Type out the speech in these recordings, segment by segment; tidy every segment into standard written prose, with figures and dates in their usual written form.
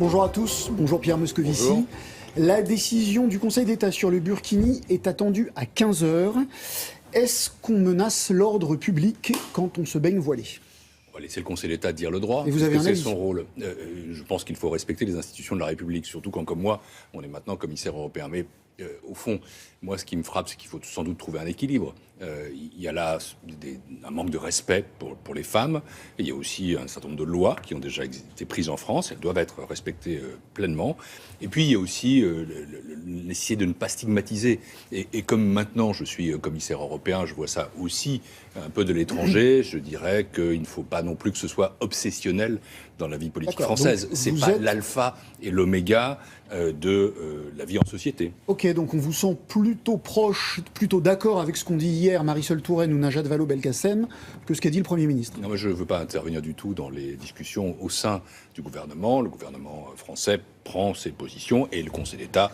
Bonjour à tous, bonjour Pierre Moscovici. Bonjour. La décision du Conseil d'État sur le Burkini est attendue à 15h. Est-ce qu'on menace l'ordre public quand on se baigne voilé ? On va laisser le Conseil d'État dire le droit. Et vous avez un c'est avis ? son rôle. Je pense qu'il faut respecter les institutions de la République, surtout quand, comme moi, on est maintenant commissaire européen. Mais au fond, moi, ce qui me frappe, c'est qu'il faut sans doute trouver un équilibre. Il y a là un manque de respect pour les femmes. Et il y a aussi un certain nombre de lois qui ont déjà été prises en France. Elles doivent être respectées pleinement. Et puis, il y a aussi essayer de ne pas stigmatiser. Et comme maintenant, je suis commissaire européen, je vois ça aussi un peu de l'étranger. Je dirais qu'il ne faut pas non plus que ce soit obsessionnel dans la vie politique française. C'est pas l'alpha et l'oméga de la vie en société. Ok, donc on vous sent plutôt proche, plutôt d'accord avec ce qu'ont dit hier Marisol Touraine ou Najat Vallaud-Belkacem que ce qu'a dit le Premier ministre. Non, moi je ne veux pas intervenir du tout dans les discussions au sein du gouvernement. Le gouvernement français prend ses positions et le Conseil d'État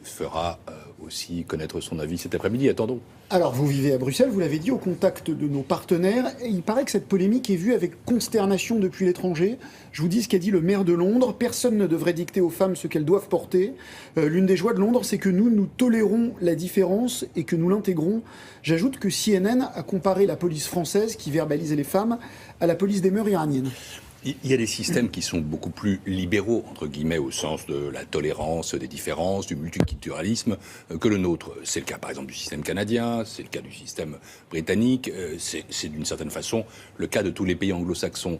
fera aussi connaître son avis cet après-midi. Attendons. Alors, vous vivez à Bruxelles, vous l'avez dit, au contact de nos partenaires. Et il paraît que cette polémique est vue avec consternation depuis l'étranger. Je vous dis ce qu'a dit le maire de Londres. Personne ne devrait dicter aux femmes ce qu'elles doivent porter. L'une des joies de Londres, c'est que nous tolérons la différence et que nous l'intégrons. J'ajoute que CNN a comparé la police française, qui verbalisait les femmes, à la police des mœurs iraniennes. Il y a des systèmes qui sont beaucoup plus libéraux, entre guillemets, au sens de la tolérance des différences, du multiculturalisme, que le nôtre. C'est le cas, par exemple, du système canadien, c'est le cas du système britannique, c'est d'une certaine façon le cas de tous les pays anglo-saxons.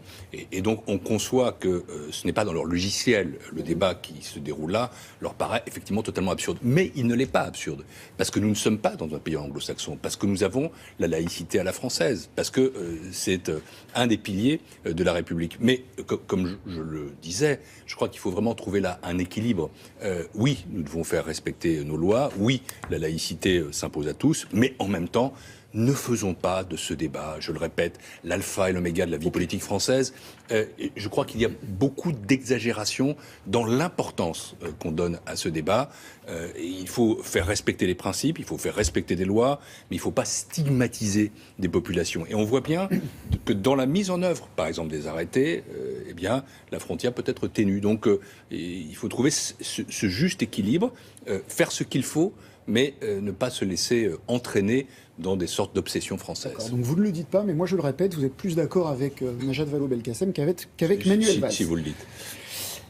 Et donc, on conçoit que ce n'est pas dans leur logiciel. Le débat qui se déroule là leur paraît effectivement totalement absurde. Mais il ne l'est pas absurde, parce que nous ne sommes pas dans un pays anglo-saxon, parce que nous avons la laïcité à la française, parce que c'est un des piliers de la République. Mais comme je le disais, je crois qu'il faut vraiment trouver là un équilibre. Oui, nous devons faire respecter nos lois. Oui, la laïcité s'impose à tous. Mais en même temps, ne faisons pas de ce débat, je le répète, l'alpha et l'oméga de la vie politique française. Je crois qu'il y a beaucoup d'exagération dans l'importance qu'on donne à ce débat. Il faut faire respecter les principes, il faut faire respecter des lois, mais il ne faut pas stigmatiser des populations. Et on voit bien que dans la mise en œuvre, par exemple, des arrêtés, eh bien, la frontière peut être ténue. Donc, il faut trouver ce juste équilibre, faire ce qu'il faut, mais ne pas se laisser entraîner dans des sortes d'obsessions françaises. Donc vous ne le dites pas, mais moi je le répète, vous êtes plus d'accord avec Najat Vallaud-Belkacem qu'avec Manuel Valls. Si vous le dites.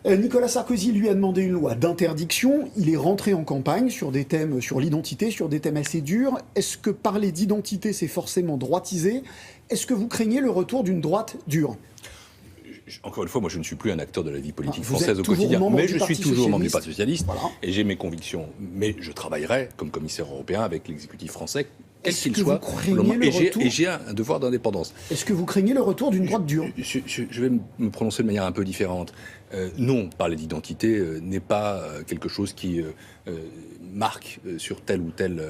Nicolas Sarkozy lui a demandé une loi d'interdiction. Il est rentré en campagne sur des thèmes, sur l'identité, sur des thèmes assez durs. Est-ce que parler d'identité, c'est forcément droitiser ? Est-ce que vous craignez le retour d'une droite dure ? Encore une fois, moi je ne suis plus un acteur de la vie politique vous française êtes au toujours quotidien, mais je suis Parti toujours membre du socialiste. Parti socialiste, Voilà. et j'ai mes convictions. Mais je travaillerai comme commissaire européen avec l'exécutif français, quel Est-ce qu'il que soit, vous craignez le retour ? et j'ai un devoir d'indépendance. Est-ce que vous craignez le retour d'une droite dure ? Je vais me prononcer de manière un peu différente. Non, parler d'identité n'est pas quelque chose qui marque sur tel ou tel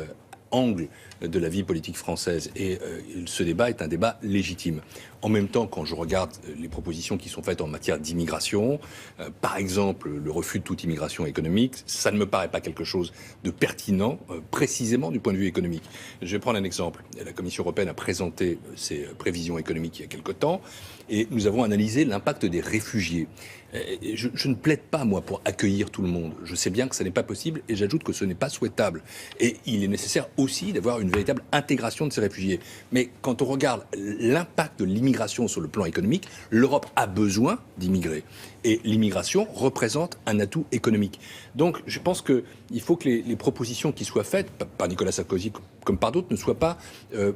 angle de la vie politique française. Et ce débat est un débat légitime. En même temps, quand je regarde les propositions qui sont faites en matière d'immigration, par exemple le refus de toute immigration économique, ça ne me paraît pas quelque chose de pertinent, précisément du point de vue économique. Je vais prendre un exemple. La Commission européenne a présenté ses prévisions économiques il y a quelque temps, et nous avons analysé l'impact des réfugiés. Je ne plaide pas, moi, pour accueillir tout le monde. Je sais bien que ce n'est pas possible, et j'ajoute que ce n'est pas souhaitable. Et il est nécessaire aussi d'avoir une véritable intégration de ces réfugiés. Mais quand on regarde l'impact de l'immigration sur le plan économique, l'Europe a besoin d'immigrer. Et l'immigration représente un atout économique. Donc je pense qu'il faut que les propositions qui soient faites, par Nicolas Sarkozy comme par d'autres, ne soient pas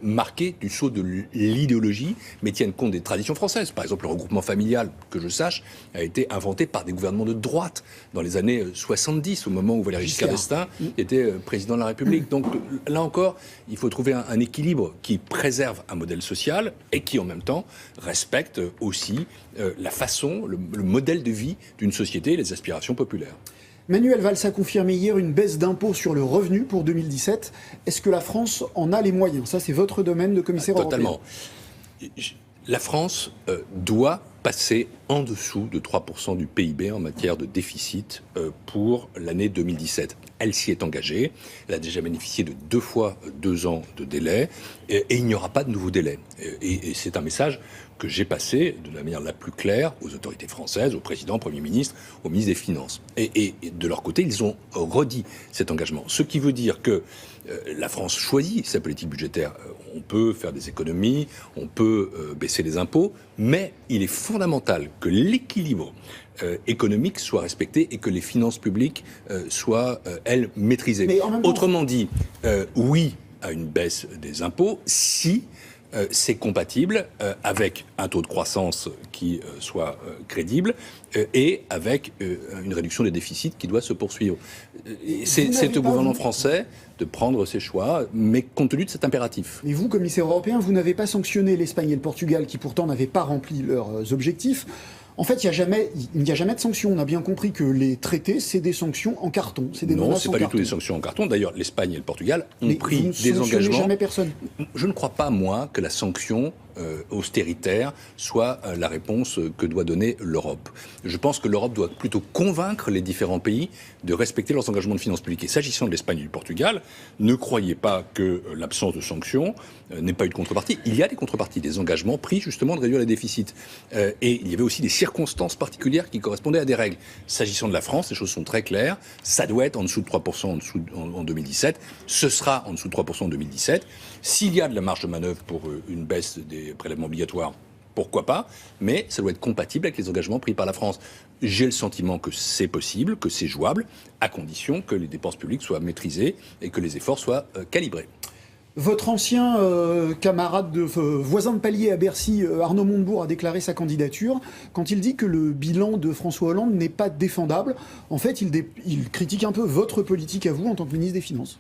marquées du sceau de l'idéologie, mais tiennent compte des traditions françaises. Par exemple, le regroupement familial, que je sache, a été inventé par des gouvernements de droite dans les années 70, au moment où Valéry Giscard d'Estaing était président de la République. Donc là encore, il faut trouver un équilibre qui préserve un modèle social et qui en même temps respecte aussi la façon, le modèle de vie d'une société et les aspirations populaires. Manuel Valls a confirmé hier une baisse d'impôt sur le revenu pour 2017. Est-ce que la France en a les moyens ? Ça, c'est votre domaine de commissaire européen. Totalement. La France doit passer en dessous de 3% du PIB en matière de déficit pour l'année 2017. elle s'y est engagée. Elle a déjà bénéficié de 2 fois 2 ans de délai, et il n'y aura pas de nouveau délai. Et c'est un message que j'ai passé de la manière la plus claire aux autorités françaises, au président, au Premier ministre, au ministre des Finances. Et de leur côté, ils ont redit cet engagement. Ce qui veut dire que la France choisit sa politique budgétaire. On peut faire des économies, on peut baisser les impôts, mais il est fondamental que l'équilibre économique soit respecté et que les finances publiques soient, elles, maîtrisées. Autrement dit, oui à une baisse des impôts si c'est compatible avec un taux de croissance qui soit crédible et avec une réduction des déficits qui doit se poursuivre. C'est au gouvernement français de prendre ses choix, mais compte tenu de cet impératif. Mais vous, commissaire européen, vous n'avez pas sanctionné l'Espagne et le Portugal qui pourtant n'avaient pas rempli leurs objectifs. En fait, il n'y a jamais de sanctions. On a bien compris que les traités, c'est des sanctions en carton. C'est des non, menaces c'est pas du tout des sanctions en carton. D'ailleurs, l'Espagne et le Portugal ont pris des engagements. Vous ne jamais personne. Je ne crois pas, moi, que la sanction austéritaire soit la réponse que doit donner l'Europe. Je pense que l'Europe doit plutôt convaincre les différents pays de respecter leurs engagements de finances publiques. Et s'agissant de l'Espagne et du Portugal, ne croyez pas que l'absence de sanctions n'ait pas eu de contrepartie. Il y a des contreparties, des engagements pris justement de réduire les déficits. Et il y avait aussi des circonstances particulières qui correspondaient à des règles. S'agissant de la France, les choses sont très claires. Ça doit être en dessous de 3% en 2017. Ce sera en dessous de 3% en 2017. S'il y a de la marge de manœuvre pour une baisse des prélèvements obligatoires, pourquoi pas, mais ça doit être compatible avec les engagements pris par la France. J'ai le sentiment que c'est possible, que c'est jouable, à condition que les dépenses publiques soient maîtrisées et que les efforts soient calibrés. Votre ancien camarade, voisin de palier à Bercy, Arnaud Montebourg, a déclaré sa candidature. Quand il dit que le bilan de François Hollande n'est pas défendable, en fait, il critique un peu votre politique à vous en tant que ministre des Finances.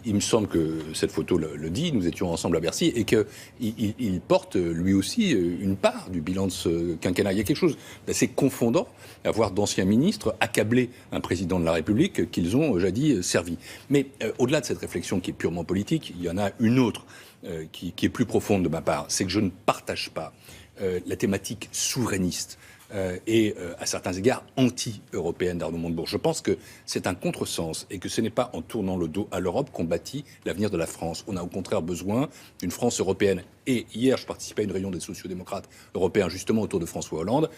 Il me semble que cette photo le dit, nous étions ensemble à Bercy, et qu'il porte lui aussi une part du bilan de ce quinquennat. Il y a quelque chose d'assez confondant à voir d'anciens ministres accabler un président de la République qu'ils ont jadis servi. Mais au-delà de cette réflexion qui est purement politique, il y en a une autre qui est plus profonde de ma part. C'est que je ne partage pas la thématique souverainiste et à certains égards anti-européenne d'Arnaud Montebourg. Je pense que c'est un contresens et que ce n'est pas en tournant le dos à l'Europe qu'on bâtit l'avenir de la France. On a au contraire besoin d'une France européenne. Et hier, je participais à une réunion des sociodémocrates européens justement autour de François Hollande.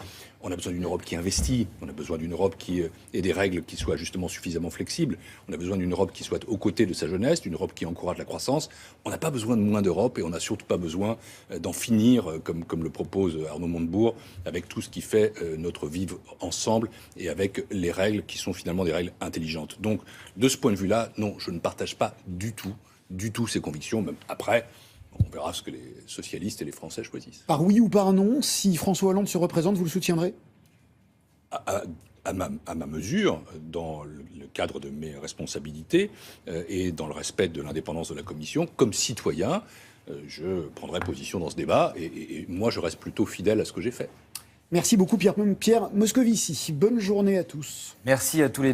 On a besoin d'une Europe qui investit, on a besoin d'une Europe qui ait des règles qui soient justement suffisamment flexibles, on a besoin d'une Europe qui soit aux côtés de sa jeunesse, d'une Europe qui encourage la croissance. On n'a pas besoin de moins d'Europe et on n'a surtout pas besoin d'en finir, comme le propose Arnaud Montebourg, avec tout ce qui fait notre vivre ensemble et avec les règles qui sont finalement des règles intelligentes. Donc, de ce point de vue-là, non, je ne partage pas du tout ces convictions, même après. On verra ce que les socialistes et les Français choisissent. Par oui ou par non, si François Hollande se représente, vous le soutiendrez ? À ma mesure, dans le cadre de mes responsabilités et dans le respect de l'indépendance de la Commission, comme citoyen, je prendrai position dans ce débat et moi je reste plutôt fidèle à ce que j'ai fait. Merci beaucoup Pierre Moscovici. Bonne journée à tous. Merci à tous les deux.